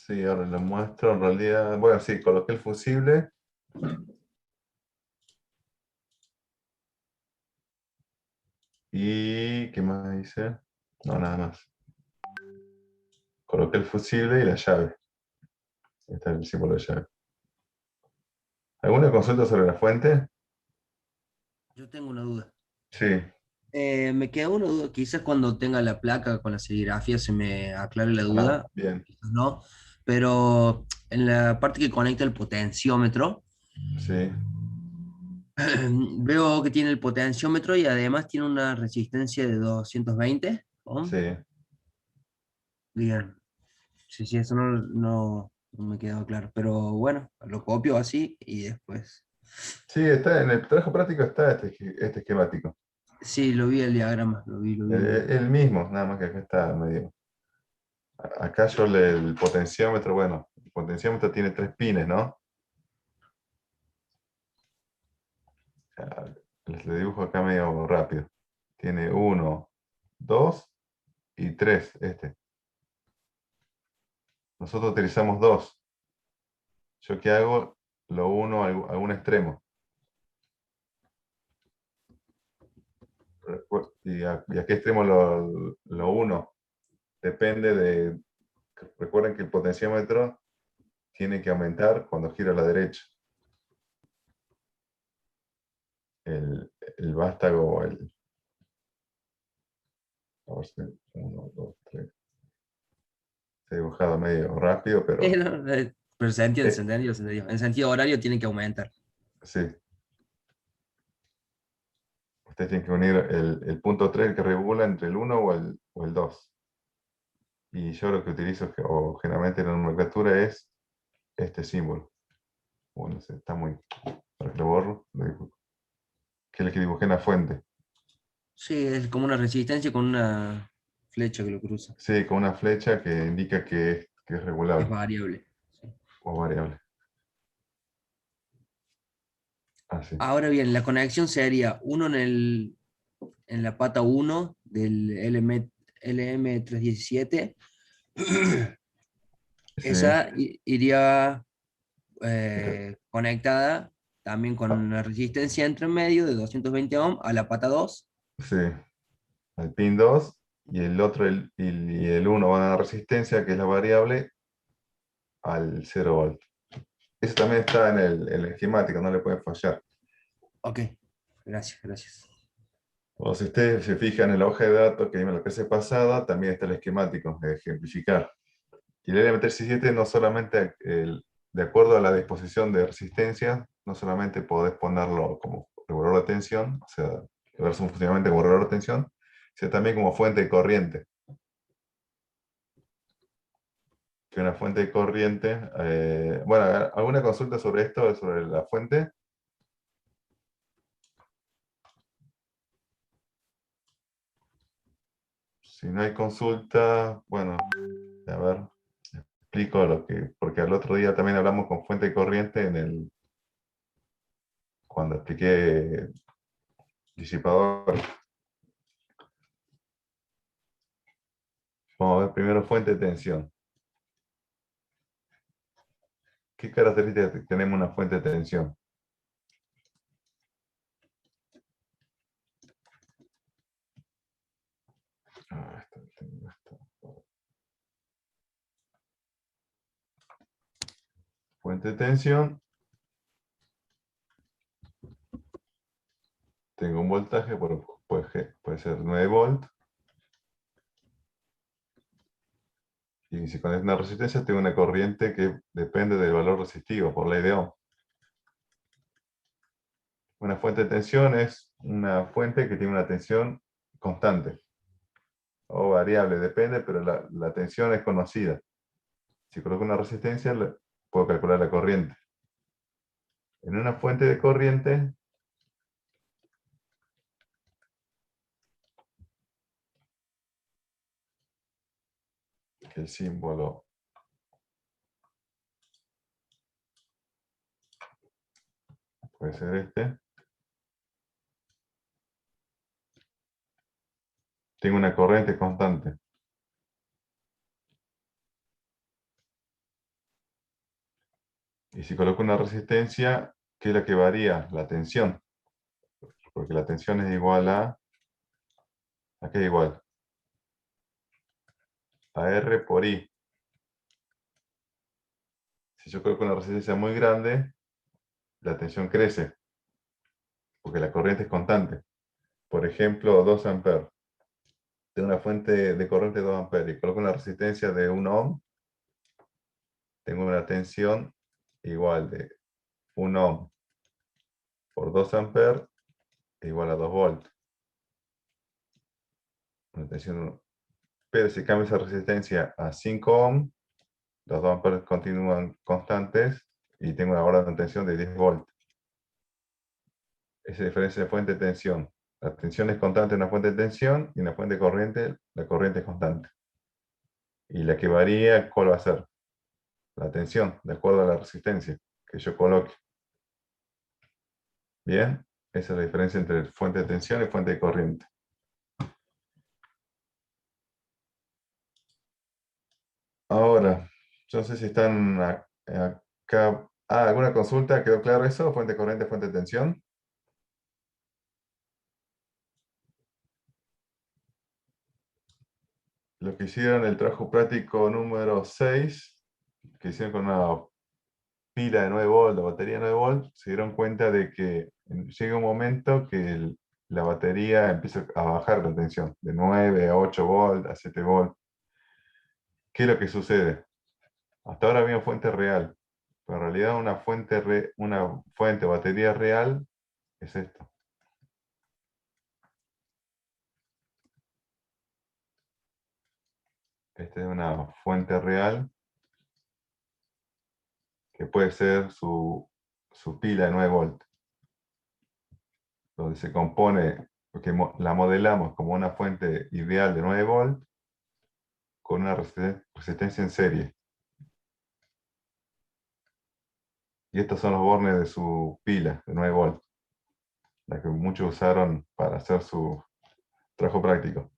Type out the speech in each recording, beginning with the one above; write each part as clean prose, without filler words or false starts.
Sí, ahora lo muestro. En realidad, bueno, sí, coloqué el fusible. ¿Y qué más hice? No, nada más. Coloqué el fusible y la llave. Ahí está el símbolo de llave. ¿Alguna consulta sobre la fuente? Yo tengo una duda. Sí. Me queda una duda, quizás cuando tenga la placa con la serigrafía se me aclare la Ah, duda, bien. quizás no, pero en la parte que conecta el potenciómetro, Sí, veo que tiene el potenciómetro y además tiene una resistencia de 220 ohm. sí. Bien, sí, sí, eso no me quedó claro, pero bueno, lo copio así y después. Sí, está en el trabajo práctico está este esquemático. Sí, lo vi el diagrama, lo vi El mismo, nada más que acá está medio. Acá el potenciómetro, bueno, el potenciómetro tiene 3 pines, ¿no? Ah, les le dibujo acá medio rápido. Tiene 1, 2 y 3 este. Nosotros utilizamos 2. ¿Yo qué hago? Lo uno a algún extremo. ¿Y a qué extremo lo uno? Depende de. Recuerden que el potenciómetro tiene que aumentar cuando gira a la derecha. El vástago, a ver si 1, 2, 3. He dibujado medio rápido, Sí, pero no, pero se entiende, se eh, entendió, se entendió. En sentido horario tiene que aumentar. sí. Ustedes tienen que unir el punto 3 que regula entre el uno o el 2. Y yo lo que utilizo, o generalmente en la nomenclatura, es este símbolo. Bueno, está muy. Para que lo borro, lo dibujo. Que es el que dibujé en la fuente. Sí, es como una resistencia con una flecha que lo cruza. Sí, con una flecha que indica que es Es regulable variable. Sí. o variable. Así. Ahora bien, la conexión sería uno en la pata uno del LM317. Sí. Esa iría Acá- conectada también con ah, una resistencia entre medio de 220 ohm a la pata 2. sí. Al pin 2 y el otro, y el uno van a la resistencia, que es la variable, al 0 volt. Eso también está en el esquemático, no le puede fallar. Ok, gracias, gracias. O si ustedes se fijan en la hoja de datos que vimos la clase pasada, también está el esquemático de ejemplificar. Y el LM317 no solamente, de acuerdo a la disposición de resistencia, no solamente podés ponerlo como regulador de tensión, o sea, ver su funcionamiento como regulador de tensión, sino también como fuente de corriente. Que una fuente de corriente, bueno, ¿alguna consulta sobre esto, sobre la fuente? Si no hay consulta, bueno, a ver, explico porque al otro día también hablamos con fuente de corriente cuando expliqué disipador. Vamos a ver primero fuente de tensión. ¿Qué características tenemos una fuente de tensión? Tengo esto. Fuente de tensión, tengo un voltaje, puede ser 9 volts, y si conecto una resistencia, tengo una corriente que depende del valor resistivo, por ley de Ohm. Una fuente de tensión es una fuente que tiene una tensión constante o variable, depende, pero la tensión es conocida. Si coloco una resistencia, puedo calcular la corriente. En una fuente de corriente, que el símbolo puede ser este, tengo una corriente constante. Y si coloco una resistencia, ¿qué es la que varía? La tensión. Porque la tensión es igual ¿a qué es igual? A R por I. Si yo coloco una resistencia muy grande, la tensión crece, porque la corriente es constante. Por ejemplo, 2 amperes. Tengo una fuente de corriente de 2 amperes y coloco una resistencia de 1 ohm, tengo una tensión igual de 1 ohm por 2 amperes igual a 2 volts. Una tensión, pero si cambio esa resistencia a 5 ohm, los 2 amperes continúan constantes y tengo ahora una tensión de 10 volts. Esa diferencia de fuente de tensión. La tensión es constante en una fuente de tensión y en la fuente de corriente, la corriente es constante. Y la que varía, ¿cuál va a ser? La tensión, de acuerdo a la resistencia que yo coloque. Bien, esa es la diferencia entre fuente de tensión y fuente de corriente. Ahora, yo no sé si están acá. ¿Alguna consulta? ¿Quedó claro eso? Fuente de corriente, fuente de tensión. Lo que hicieron el trabajo práctico número 6, que hicieron con una pila de 9 volts, la batería de 9 volts, se dieron cuenta de que llega un momento que la batería empieza a bajar la tensión, de 9 a 8 volts, a 7 volts. ¿Qué es lo que sucede? Hasta ahora había fuente real, pero en realidad una fuente batería real es esto. Esta es una fuente real que puede ser su pila de 9 volts, donde se compone, porque la modelamos como una fuente ideal de 9 volts con una resistencia en serie. Y estos son los bornes de su pila de 9 volts, la que muchos usaron para hacer su trabajo práctico.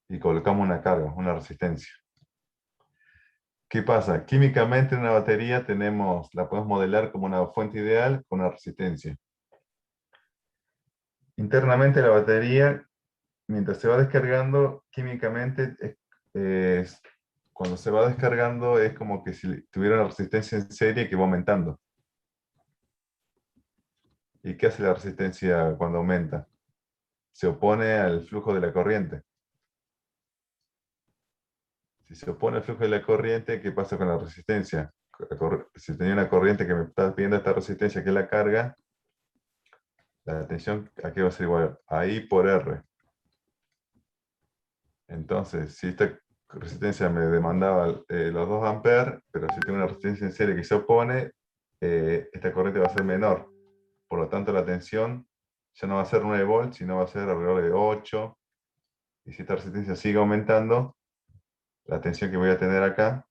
Y colocamos una carga, una resistencia. ¿Qué pasa? Químicamente en una batería la podemos modelar como una fuente ideal con una resistencia. Internamente la batería, mientras se va descargando, químicamente, cuando se va descargando es como que si tuviera una resistencia en serie que va aumentando. ¿Y qué hace la resistencia cuando aumenta? Se opone al flujo de la corriente. Si se opone al flujo de la corriente, ¿qué pasa con la resistencia? Si tenía una corriente que me está pidiendo esta resistencia, que es la carga, la tensión aquí va a ser igual a I por R. Entonces, si esta resistencia me demandaba los 2 amperes, pero si tengo una resistencia en serie que se opone, esta corriente va a ser menor. Por lo tanto, la tensión ya no va a ser 9 volts, sino va a ser alrededor de 8. Y si esta resistencia sigue aumentando, la tensión que voy a tener acá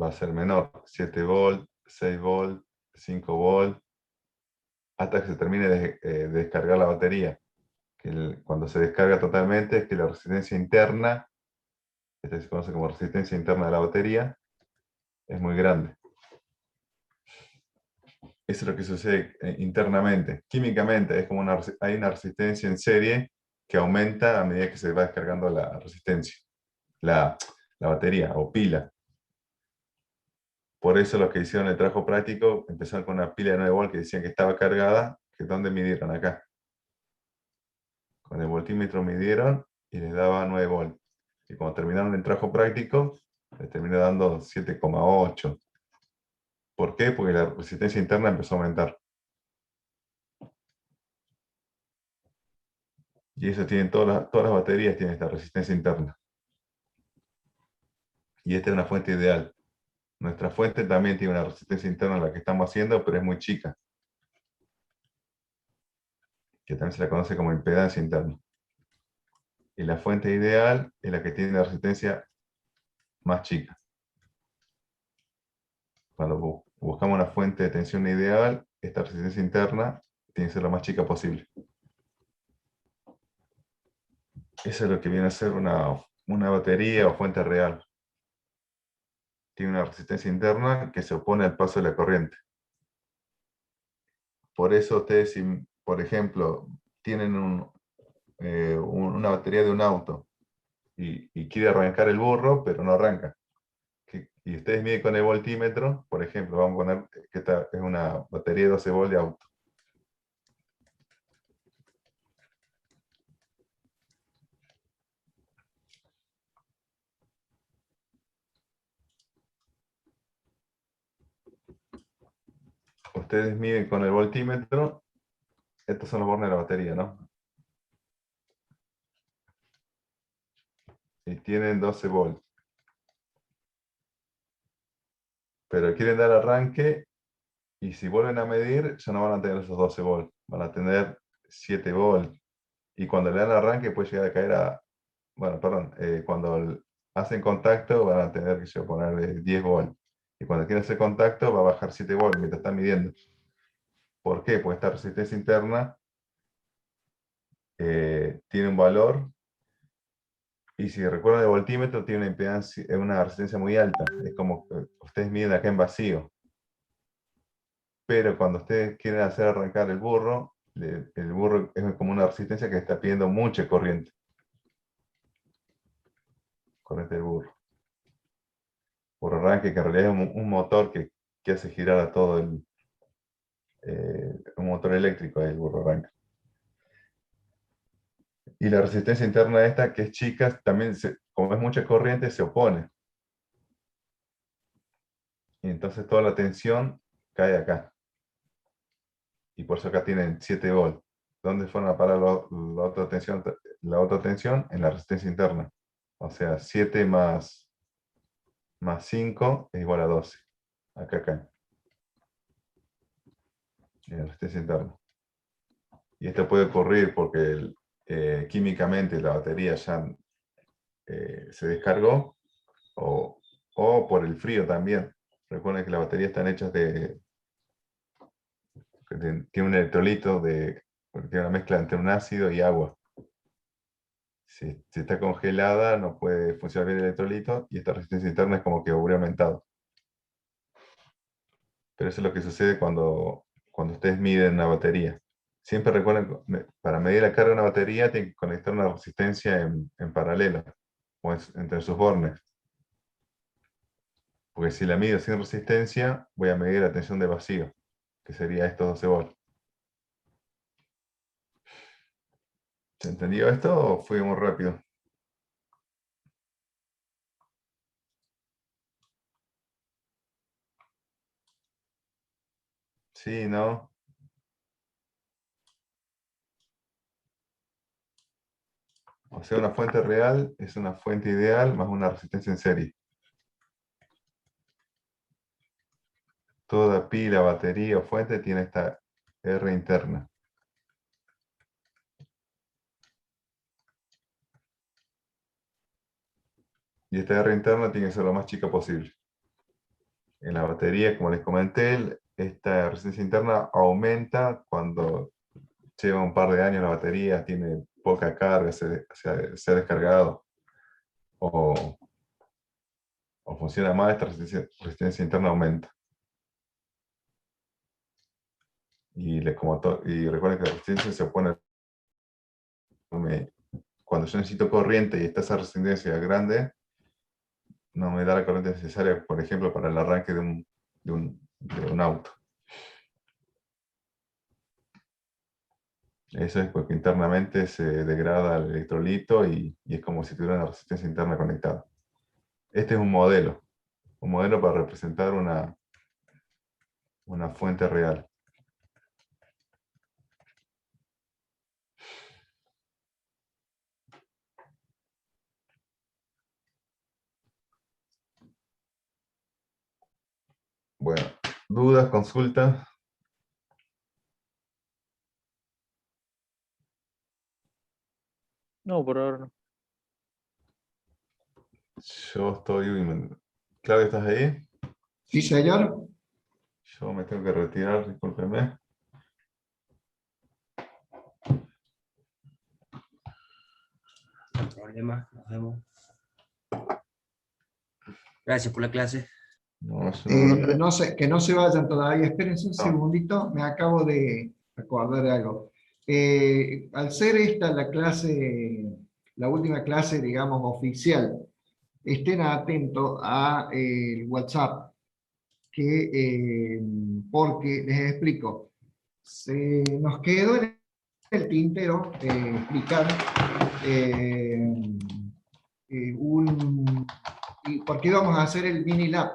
va a ser menor. 7 volts, 6 volts, 5 volts, hasta que se termine de descargar la batería. Cuando se descarga totalmente es que la resistencia interna, esta se conoce como resistencia interna de la batería, es muy grande. Eso es lo que sucede internamente. Químicamente es como hay una resistencia en serie que aumenta a medida que se va descargando la resistencia, la, la batería o pila. Por eso los que hicieron el trabajo práctico empezaron con una pila de 9 volts que decían que estaba cargada, que ¿dónde midieron? Acá. Con el voltímetro midieron y les daba 9 volts. Y cuando terminaron el trabajo práctico, les terminó dando 7,8. ¿Por qué? Porque la resistencia interna empezó a aumentar. Y eso tienen todas las baterías, tienen esta resistencia interna. Y esta es una fuente ideal. Nuestra fuente también tiene una resistencia interna a la que estamos haciendo, pero es muy chica, que también se la conoce como impedancia interna. Y la fuente ideal es la que tiene la resistencia más chica. Cuando buscamos una fuente de tensión ideal, esta resistencia interna tiene que ser la más chica posible. Eso es lo que viene a ser una batería o fuente real. Tiene una resistencia interna que se opone al paso de la corriente. Por eso ustedes, si, por ejemplo, tienen una batería de un auto y quiere arrancar el burro, pero no arranca. Y ustedes miden con el voltímetro, por ejemplo, vamos a poner que esta es una batería de 12 volts de auto. Ustedes miden con el voltímetro, estos son los bornes de la batería, ¿no? Y tienen 12 volts. Pero quieren dar arranque y si vuelven a medir, ya no van a tener esos 12 volts, van a tener 7 volts. Y cuando le dan arranque puede llegar a caer a, bueno, perdón, cuando hacen contacto van a tener que poner 10 volts. Y cuando quieren hacer contacto va a bajar 7 volts mientras están midiendo. ¿Por qué? Porque esta resistencia interna tiene un valor, y si recuerdan el voltímetro, tiene una impedancia, una resistencia muy alta. Es como que ustedes miden acá en vacío. Pero cuando ustedes quieren hacer arrancar el burro es como una resistencia que está pidiendo mucha corriente. Corriente del burro. Por arranque, que en realidad es un motor que hace girar a todo un motor eléctrico, el burro arranca. Y la resistencia interna esta, que es chica, también, como es mucha corriente, se opone. Y entonces toda la tensión cae acá. Y por eso acá tienen 7 volts. ¿Dónde fueron a parar la otra tensión? La otra tensión en la resistencia interna. O sea, 7 más 5 es igual a 12. Acá cae. En la resistencia interna. Y esto puede ocurrir porque químicamente la batería ya se descargó, o por el frío también. Recuerden que las baterías están hechas tiene un electrolito, tiene una mezcla entre un ácido y agua. Si está congelada no puede funcionar bien el electrolito y esta resistencia interna es como que hubiera aumentado. Pero eso es lo que sucede cuando ustedes miden una batería. Siempre recuerden, para medir la carga de una batería tienen que conectar una resistencia en paralelo, o entre sus bornes. Porque si la mido sin resistencia, voy a medir la tensión de vacío, que sería estos 12 volts. ¿Se entendió esto o fue muy rápido? Sí, ¿no? O sea, una fuente real es una fuente ideal más una resistencia en serie. Toda pila, batería o fuente tiene esta R interna. Y esta R interna tiene que ser lo más chica posible. En la batería, como les comenté, esta resistencia interna aumenta cuando lleva un par de años la batería, tiene poca carga, se ha descargado, o, o funciona mal, esta resistencia interna aumenta. Y recuerden que la resistencia se opone cuando yo necesito corriente y está esa resistencia grande, no me da la corriente necesaria, por ejemplo, para el arranque de un auto. Eso es porque internamente se degrada el electrolito y es como si tuviera una resistencia interna conectada. Este es un modelo para representar una fuente real. Bueno, dudas, consultas. No, por ahora no. Yo estoy... Claudia, ¿estás ahí? Sí, señor. Yo me tengo que retirar, discúlpeme. problema, nos vemos. Gracias por la clase. No, es una- No sé, que no se vayan todavía, espérense un No. segundito, me acabo de acordar de algo. Al ser esta la clase, la última clase, digamos, oficial, estén atentos a el WhatsApp, porque les explico, se nos quedó en el tintero explicar eh, por qué vamos a hacer el mini lab.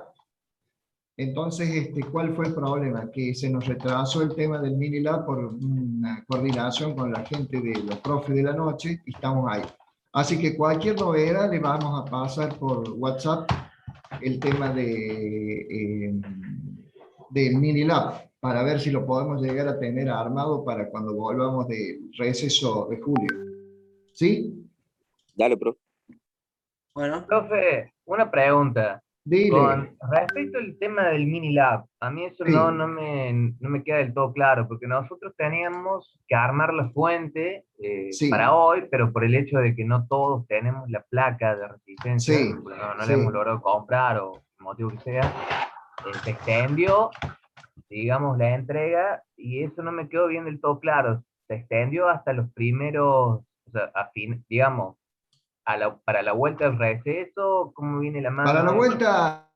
Entonces, ¿cuál fue el problema? Que se nos retrasó el tema del mini lab por una coordinación con la gente de los profes de la noche y estamos ahí. Así que cualquier novedad le vamos a pasar por WhatsApp el tema del mini lab para ver si lo podemos llegar a tener armado para cuando volvamos del receso de julio. ¿Sí? Dale, profe. Bueno, Profe, una pregunta. Dile. Con respecto al tema del mini lab, a mí eso Sí. no me queda del todo claro, porque nosotros teníamos que armar la fuente Sí. para hoy, pero por el hecho de que no todos tenemos la placa de resistencia, Sí, porque no sí. la hemos logrado comprar o el motivo que sea, se extendió, digamos, la entrega, y eso no me quedó bien del todo claro. Se extendió hasta los primeros, o sea, digamos, para la vuelta al receso, ¿cómo viene la mano? Para la eso? vuelta,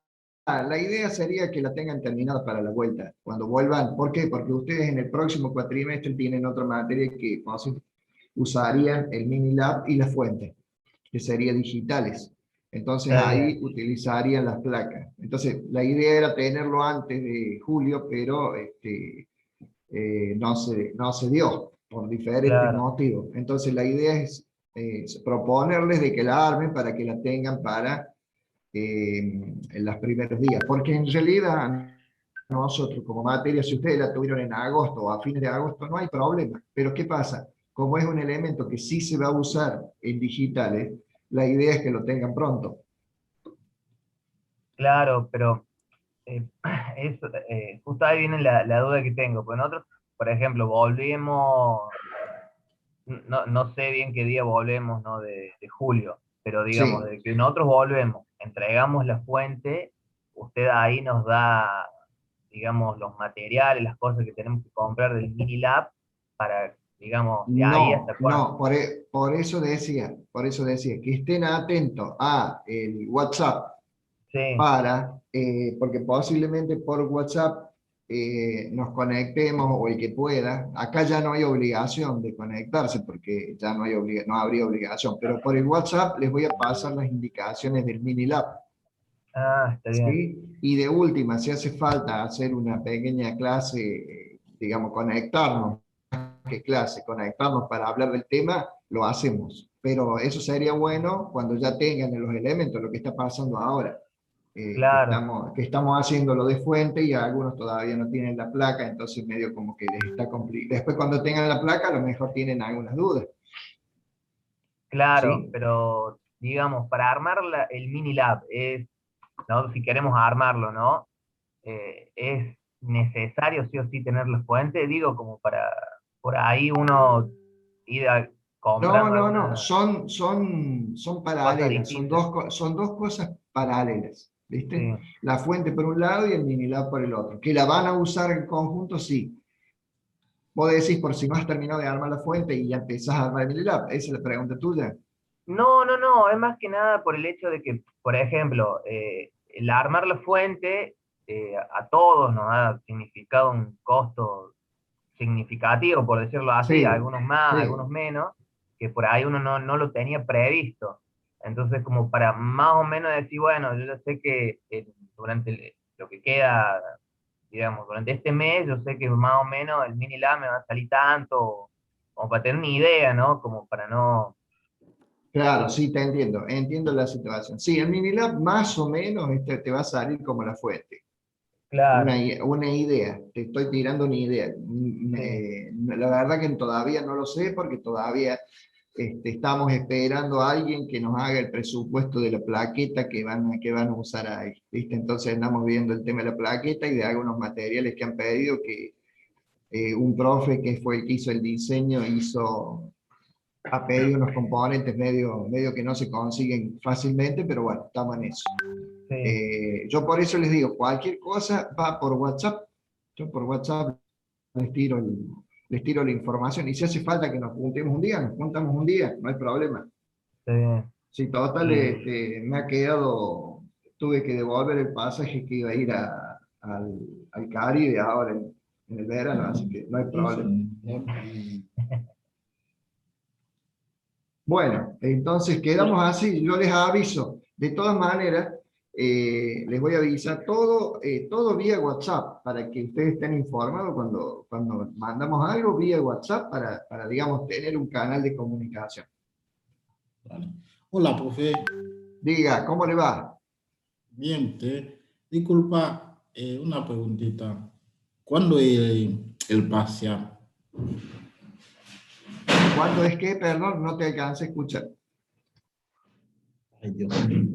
la idea sería que la tengan terminada para la vuelta, cuando vuelvan. ¿Por qué? Porque ustedes en el próximo cuatrimestre tienen otra materia que usarían el mini lab y la fuente, que serían digitales. Entonces Está ahí bien. utilizarían las placas. Entonces la idea era tenerlo antes de julio, pero no se dio por diferentes Claro. motivos. Entonces la idea es proponerles de que la armen para que la tengan para en los primeros días, porque en realidad nosotros como materia, si ustedes la tuvieron en agosto o a fines de agosto, no hay problema, pero ¿qué pasa? Como es un elemento que sí se va a usar en digitales, la idea es que lo tengan pronto. Claro, pero eso, justo ahí viene la duda que tengo. Pues nosotros, por ejemplo, volvemos, no sé bien qué día volvemos, ¿no? De julio, pero digamos, Sí, de que nosotros volvemos, entregamos la fuente, usted ahí nos da, digamos, los materiales, las cosas que tenemos que comprar del mini lab para, digamos, de ahí hasta cuándo. no, por eso decía, que estén atentos a el WhatsApp Sí, porque posiblemente por WhatsApp nos conectemos o el que pueda. Acá ya no hay obligación de conectarse porque ya no habría obligación, pero por el WhatsApp les voy a pasar las indicaciones del mini lab. está bien. ¿Sí? Y de última, si hace falta hacer una pequeña clase, digamos, conectarnos, ¿qué clase? Conectarnos para hablar del tema, lo hacemos. Pero eso sería bueno cuando ya tengan los elementos, lo que está pasando ahora. Claro. Que estamos haciendo lo de fuente y algunos todavía no tienen la placa, entonces medio como que les está complicado. Después cuando tengan la placa, a lo mejor tienen algunas dudas. Claro, ¿Sí? pero digamos, para armar el mini lab, ¿no? Si queremos armarlo, ¿no? Es necesario sí o sí tener la fuente, digo, como para por ahí uno ir No, comprando no, no, alguna son cosa paralelas, distinta. son dos cosas paralelas, ¿viste? Sí, La fuente por un lado y el mini lab por el otro. Que la van a usar en conjunto, sí. Vos decís por si no has terminado de armar la fuente y ya empezás a armar el mini lab, esa es la pregunta tuya. no, es más que nada por el hecho de que, por ejemplo, el armar la fuente a todos nos ha significado un costo significativo, por decirlo así, Sí, algunos más, sí. algunos menos, que por ahí uno no lo tenía previsto. Entonces, como para más o menos decir, bueno, yo ya sé que durante lo que queda, digamos, durante este mes, yo sé que más o menos el mini lab me va a salir tanto, como para tener una idea, ¿no? Como para no... Claro, sí, te entiendo, entiendo la situación. Sí, el Minilab más o menos te va a salir como la fuente. Claro, Una idea, te estoy tirando una idea. sí, La verdad que todavía no lo sé porque todavía estamos esperando a alguien que nos haga el presupuesto de la plaqueta que van a usar ahí. ¿Viste? Entonces andamos viendo el tema de la plaqueta y de algunos materiales que han pedido que un profe que fue el que hizo el diseño hizo a pedir unos componentes medio que no se consiguen fácilmente, pero bueno, estamos en eso. Sí, Yo por eso les digo, cualquier cosa va por WhatsApp, yo por WhatsApp les tiro la información, y si hace falta que nos juntemos un día, nos juntamos un día, no hay problema. sí. Sí, total, Y- me ha quedado, tuve que devolver el pasaje que iba a ir al Caribe ahora en el verano, así que no hay problema. Bueno, entonces quedamos así, yo les aviso. De todas maneras, les voy a avisar todo vía WhatsApp, para que ustedes estén informados cuando mandamos algo vía WhatsApp, para, digamos, tener un canal de comunicación. Vale. Hola, profe. Diga, ¿cómo le va? Bien, disculpa, una preguntita. ¿Cuándo es el parcial? ¿Cuándo es que, perdón, no te alcancé a escuchar? Ay, Dios mío.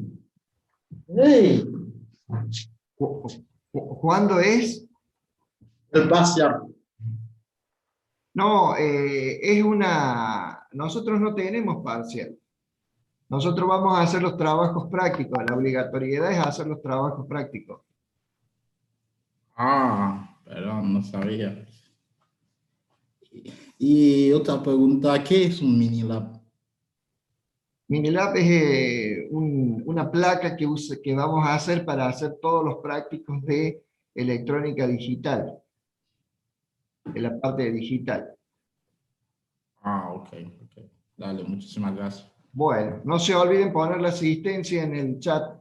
¡Ey! ¿Cuándo es? El parcial. No, nosotros no tenemos parcial. Nosotros vamos a hacer los trabajos prácticos. La obligatoriedad es hacer los trabajos prácticos. Ah, perdón, no sabía. Y otra pregunta, ¿qué es un Minilab? Minilab es una placa que vamos a hacer para hacer todos los prácticos de electrónica digital, de la parte de digital. Ah, ok, ok. Dale, muchísimas gracias. Bueno, no se olviden poner la asistencia en el chat.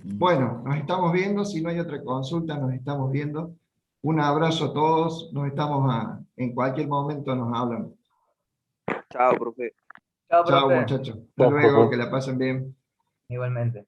Bueno, nos estamos viendo. Si no hay otra consulta, nos estamos viendo. Un abrazo a todos. En cualquier momento nos hablan. Chao, profe. Chao, Chao, profe. muchachos. Hasta luego, que la pasen bien. Igualmente.